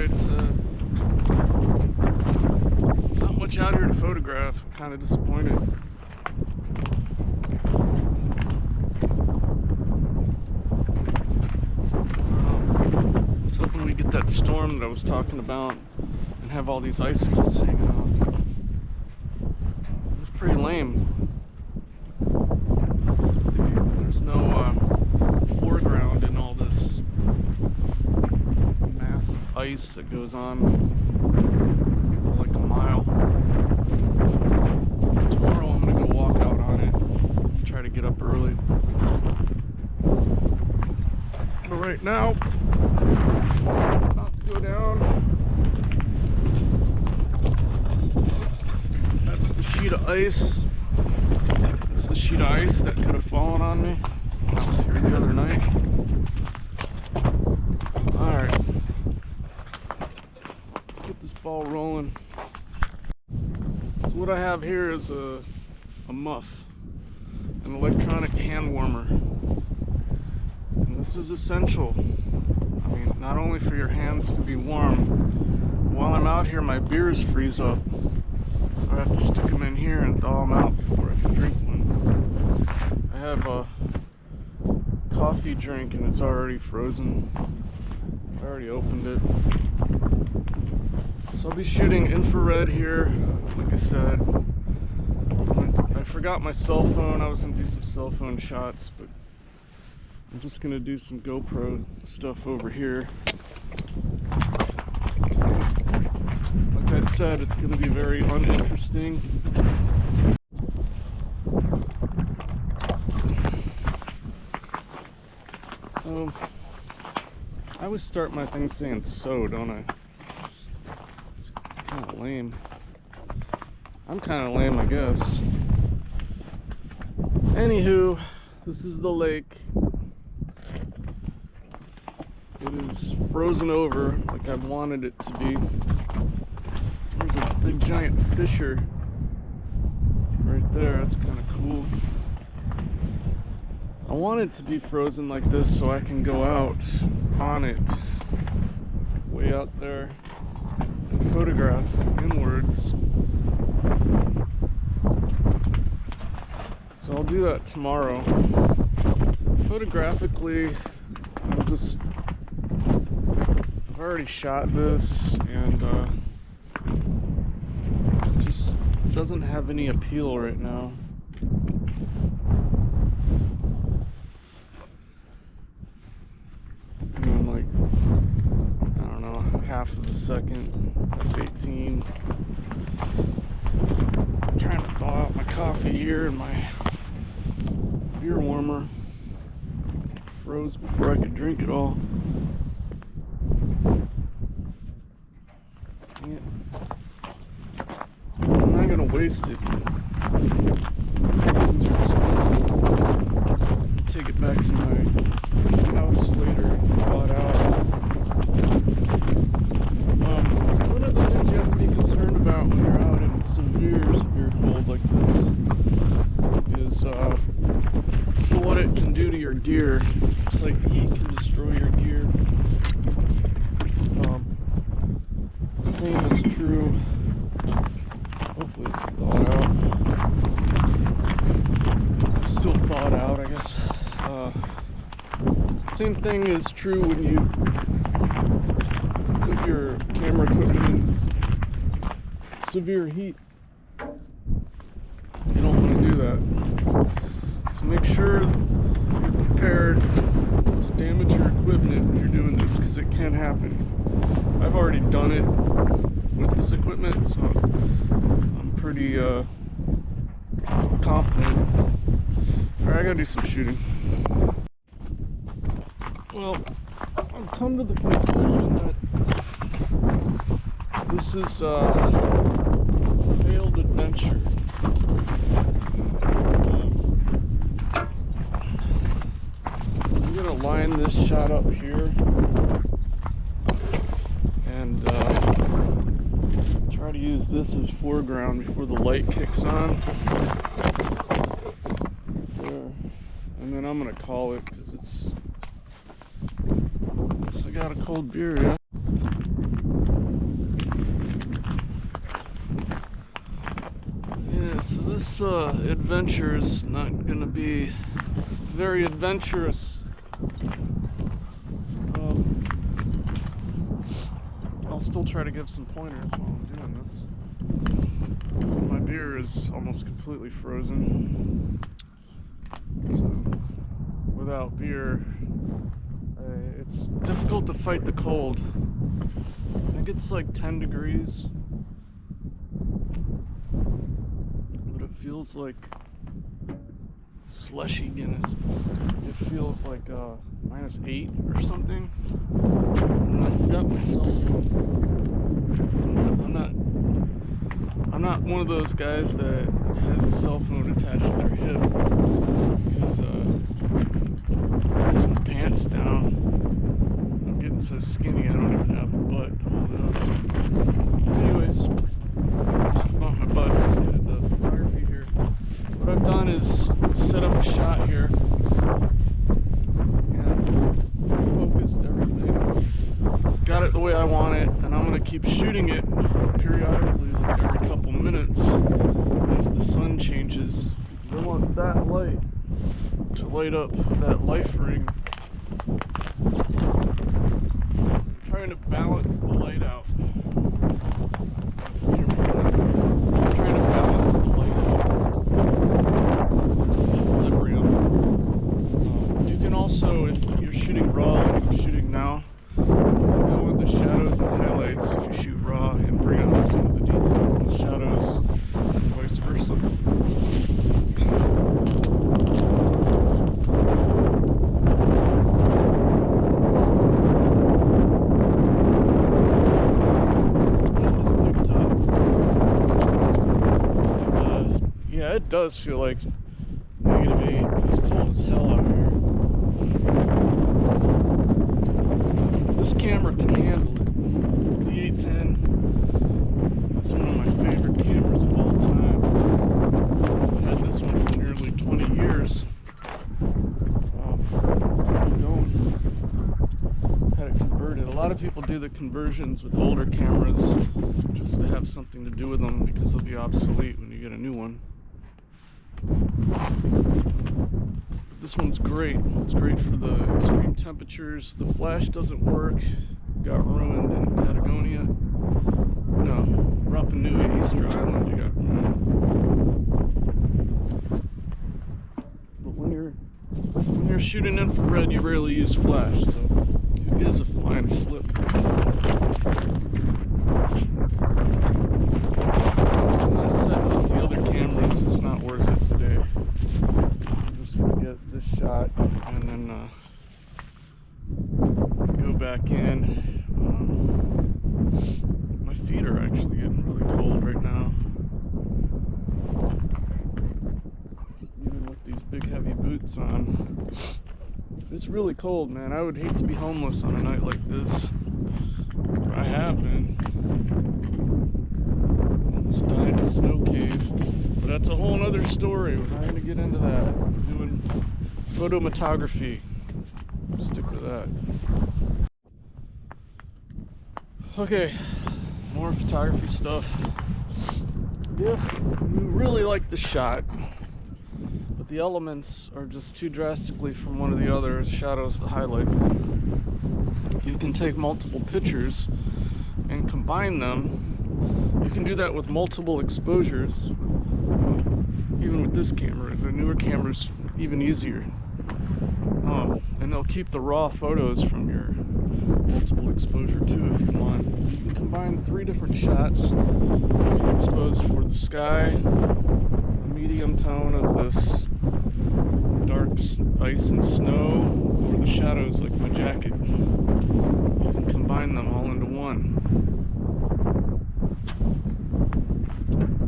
Alright, not much out here to photograph. I'm kind of disappointed. I was hoping we get that storm that I was talking about and have all these icicles hanging out. It's pretty lame. There's no foreground in all this massive ice that goes on for like a mile. Tomorrow I'm gonna go walk out on it and try to get up early. But right now, it's about to go down. That's the sheet of ice. That's the sheet of ice that could have fallen on me when I was here the other night. Alright. Let's get this ball rolling. So what I have here is a muff, an electronic hand warmer. And this is essential. I mean, not only for your hands to be warm. While I'm out here, my beers freeze up. So I have to stick them in here and thaw them out before I can drink one. I have a coffee drink and it's already frozen. I already opened it. So I'll be shooting infrared here, like I said. I forgot my cell phone. I was going to do some cell phone shots, but I'm just going to do some GoPro stuff over here. Like I said, it's going to be very uninteresting. So, I always start my thing saying so, don't I? It's kind of lame. I'm kind of lame, I guess. Anywho, this is the lake. It is frozen over like I wanted it to be. There's a big giant fissure right there. That's kind of cool. I want it to be frozen like this so I can go out on it, way out there, and photograph inwards. So I'll do that tomorrow. Photographically, I've already shot this, and it just doesn't have any appeal right now. I mean, like, I don't know, half of a second, F18. I'm trying to thaw out my coffee here, and my beer warmer froze before I could drink it all. Dang it. I'm not gonna waste it. Take it back to my house later and thaw it out. One of the things you have to be concerned about when you're out in severe cold like this is what it can do to your gear. It's like heat can destroy your gear. Same is true. Hopefully it's thawed out. Still thawed out, I guess. Same thing is true when you put your camera equipment in severe heat. You don't want to do that. So make sure you're prepared to damage your equipment when you're doing this, because it can happen. I've already done it with this equipment, so I'm pretty confident. Alright, I gotta do some shooting. Well, I've come to the conclusion that this is a failed adventure. I'm gonna line this shot up here and try to use this as foreground before the light kicks on. There. And then I'm gonna call it because I got a cold beer, yeah? This adventure is not going to be very adventurous. I'll still try to give some pointers while I'm doing this. My beer is almost completely frozen, so without beer, it's difficult to fight the cold. I think it's like 10 degrees. Feels like slushy Guinness. It feels like -8 or something. And I forgot my cell phone. I'm not one of those guys that has a cell phone attached to their hip, because with my pants down, I'm getting so skinny I don't even have a butt. Anyways, enough about my butt. Let's get into photography here. What I've done is set up a shot here and focused everything. Got it the way I want it, and I'm going to keep shooting it periodically, like every couple minutes, as the sun changes. I want that light to light up that life ring. I'm trying to balance the light out. Also, if you're shooting raw, like I'm shooting now, you can go with the shadows and highlights if you shoot raw and bring out some of the detail in the shadows, and vice versa. Yeah, it does feel like -8. It's cold as hell out here. This camera can handle it. The D810 is one of my favorite cameras of all time. I've had this one for nearly 20 years. Keep going. Had it converted. A lot of people do the conversions with older cameras just to have something to do with them, because they'll be obsolete when you get a new one. This one's great. It's great for the extreme temperatures. The flash doesn't work. Got ruined in Patagonia. No, Rapa Nui, Easter Island, you got ruined. But when you're shooting infrared, you rarely use flash, so who gives a flying flip? I'm not setting up the other cameras. It's not worth it today. Get this shot and then go back in. My feet are actually getting really cold right now, even with these big heavy boots on. It's really cold, man. I would hate to be homeless on a night like this. I have been. Almost died in a snow cave. But that's a whole other story. We're not going to get into that. We're doing photometography. Stick with that. Okay, more photography stuff. If you really like the shot, but the elements are just too drastically from one or the other, shadows, the highlights, you can take multiple pictures and combine them. You can do that with multiple exposures, even with this camera. The newer camera's even easier. And they'll keep the raw photos from your multiple exposure too if you want. You can combine 3 different shots. You can expose for the sky, a medium tone of this dark ice and snow, or the shadows like my jacket. You can combine them all into one.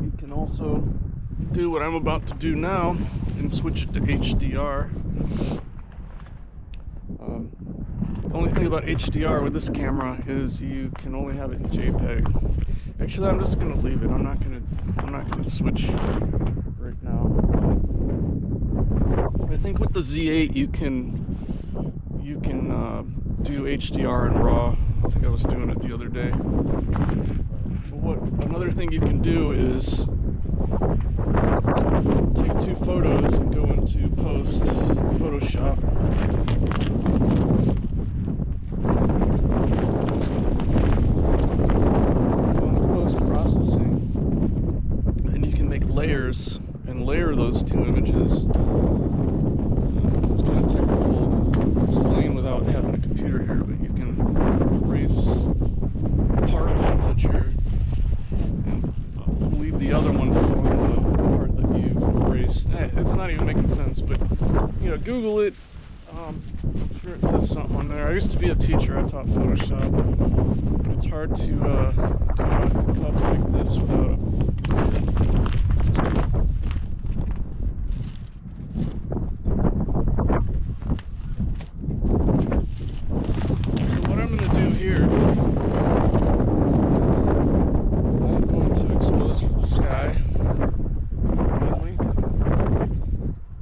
You can also do what I'm about to do now and switch it to HDR. The only thing about HDR with this camera is you can only have it in JPEG. Actually, I'm just gonna leave it. I'm not gonna switch right now. I think with the Z8 you can do HDR and RAW. I think I was doing it the other day. But another thing you can do is take 2 photos and go into post Photoshop. Go into post processing, and you can make layers and layer those 2 images. It's kind of technical to explain without having a computer here, but you can erase part of one picture and leave the other one from the part that you erased. It's not even making sense, but you know, Google it. I'm sure it says something on there. I used to be a teacher. I taught Photoshop. It's hard to do a cup like this without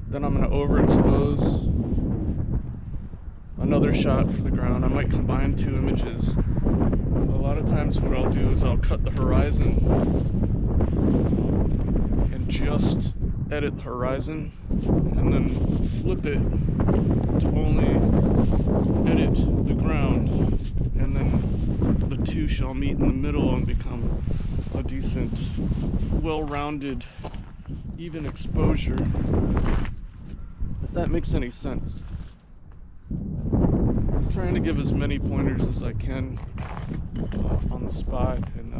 then I'm going to overexpose another shot for the ground. I might combine 2 images. A lot of times what I'll do is I'll cut the horizon and just edit the horizon and then flip it to only edit the ground, and then the 2 shall meet in the middle and become a decent, well-rounded, even exposure. If that makes any sense. I'm trying to give as many pointers as I can on the spot, and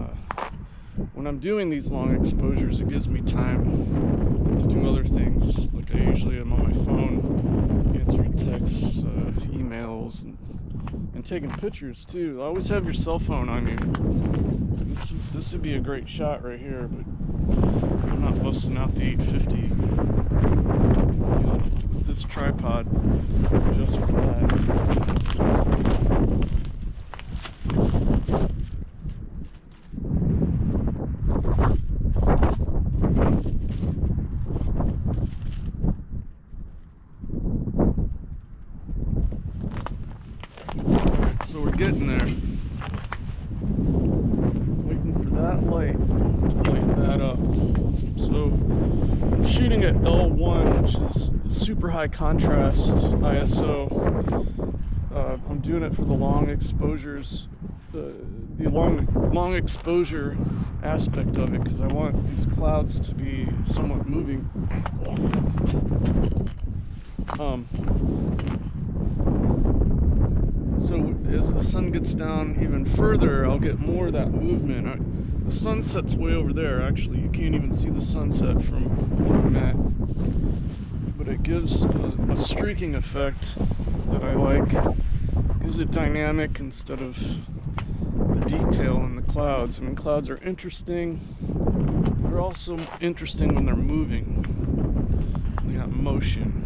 when I'm doing these long exposures, it gives me time to do other things. Like I usually am on my phone, answering texts, emails, and taking pictures too. Always have your cell phone on you. This would be a great shot right here, but I'm not busting out the 850. This tripod just for that. So we're getting there. Waiting for that light to light that up. So I'm shooting at L1, which is super high contrast ISO. I'm doing it for the long exposures, the long exposure aspect of it, because I want these clouds to be somewhat moving. So as the sun gets down even further, I'll get more of that movement. The sunset's way over there. Actually, you can't even see the sunset from where I'm at. But it gives a streaking effect that I like. Gives it dynamic instead of the detail in the clouds. I mean, clouds are interesting. They're also interesting when they're moving. They got motion,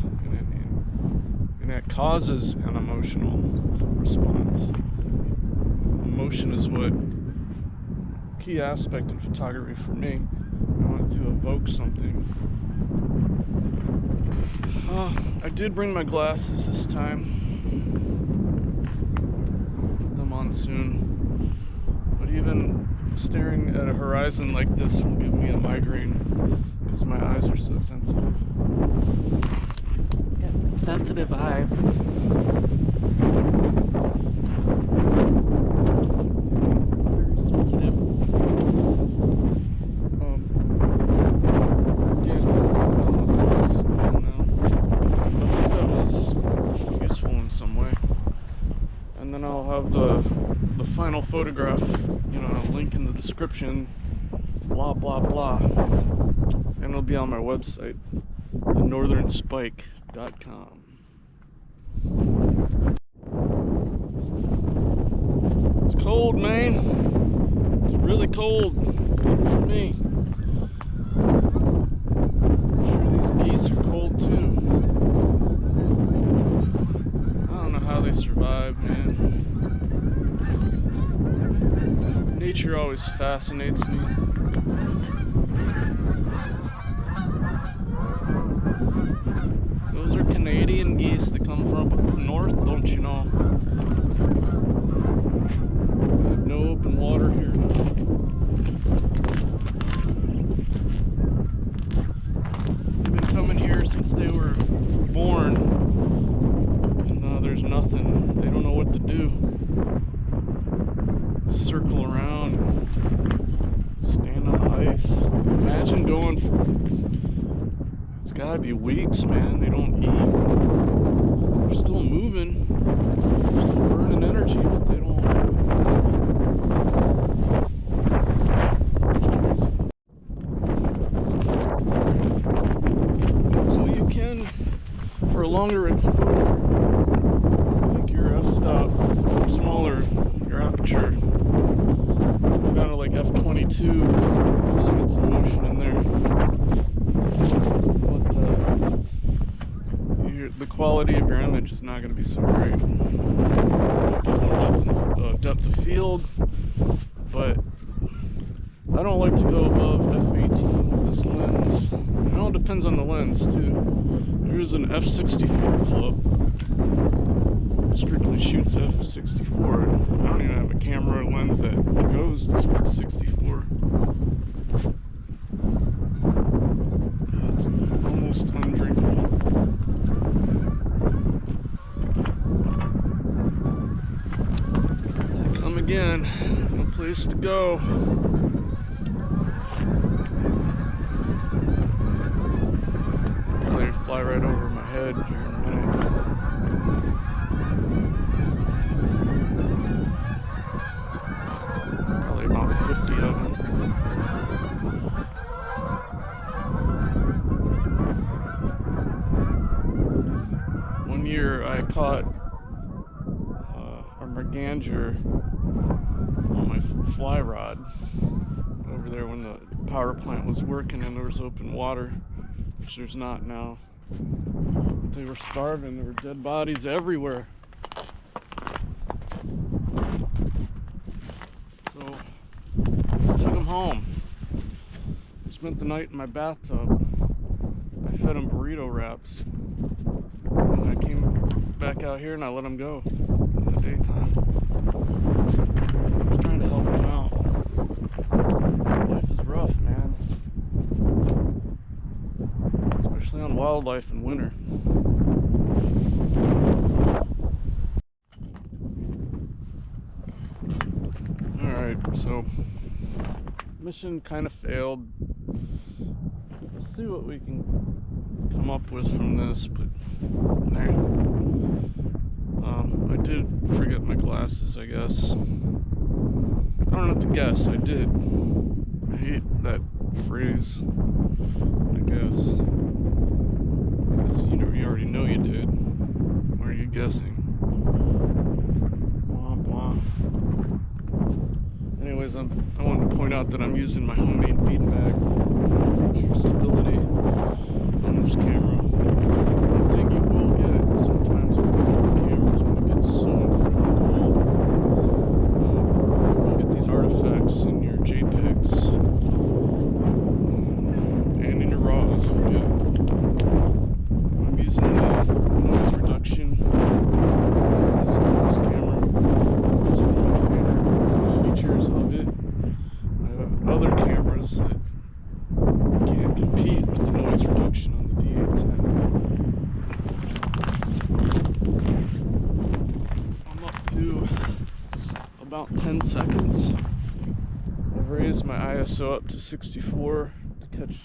and that causes an emotional response. Emotion is what key aspect in photography for me. I want to evoke something. I did bring my glasses this time. Put them on soon. But even staring at a horizon like this will give me a migraine because my eyes are so sensitive. Yeah, sensitive eyes. Very sensitive. I'll have the final photograph, you know, a link in the description, blah blah blah, and it'll be on my website, thenorthernspike.com. It's cold, man. It's really cold, even for me. I'm sure these geese are cold too. I don't know how they survive, man. Nature always fascinates me. Those are Canadian geese that come from up north, don't you know? We have no open water here now. to do. Circle around, stand on the ice. Imagine going for, it's gotta be weeks, man. They don't eat. They're still moving. They're still burning energy, but they don't. So you can, for a longer exposure, make your f-stop smaller, your aperture. Down to like f22, really get some motion in there. But the quality of your image is not going to be so great. Get more depth of field, but I don't like to go above f18 with this lens. It all depends on the lens too. There's an f64 club. It strictly shoots f64. I don't even have a camera lens that goes to 64. It's almost undrinkable. Come again, no place to go. Probably fly right over my head here in a minute. Probably about 50 of them. One year I caught a merganger on my fly rod over there when the power plant was working and there was open water, which there's not now. They were starving. There were dead bodies everywhere. So I took them home. Spent the night in my bathtub. I fed them burrito wraps. And I came back out here and I let them go in the daytime. I was trying to help them out. Life is rough, man. Especially on wildlife in winter. Alright, so mission kind of failed. We'll see what we can come up with from this, but there. I did forget my glasses, I guess. I don't have to guess, I did. I hate that phrase, I guess. Because you already know you did. Why are you guessing? Blah, blah. Anyways, I wanted to point out that I'm using my homemade beanbag for stability on this camera. One thing you will get sometimes with these older cameras when it gets so incredibly cold, you get these artifacts in your JPEGs and in your RAWs. I'm using noise reduction on this camera. It's one of my favorite features of it. I have other cameras that can't compete with the noise reduction on the D810. I'm up to about 10 seconds. I've raised my ISO up to 64 to catch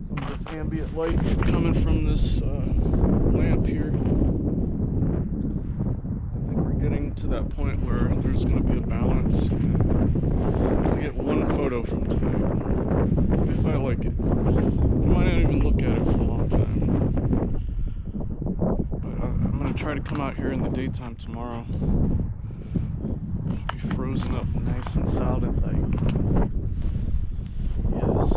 some of this ambient light coming from this lamp here. I think we're getting to that point where there's going to be a balance. I'll get one photo from tonight, if I like it. I might not even look at it for a long time. But I'm going to try to come out here in the daytime tomorrow. It'll be frozen up nice and solid like. Yes.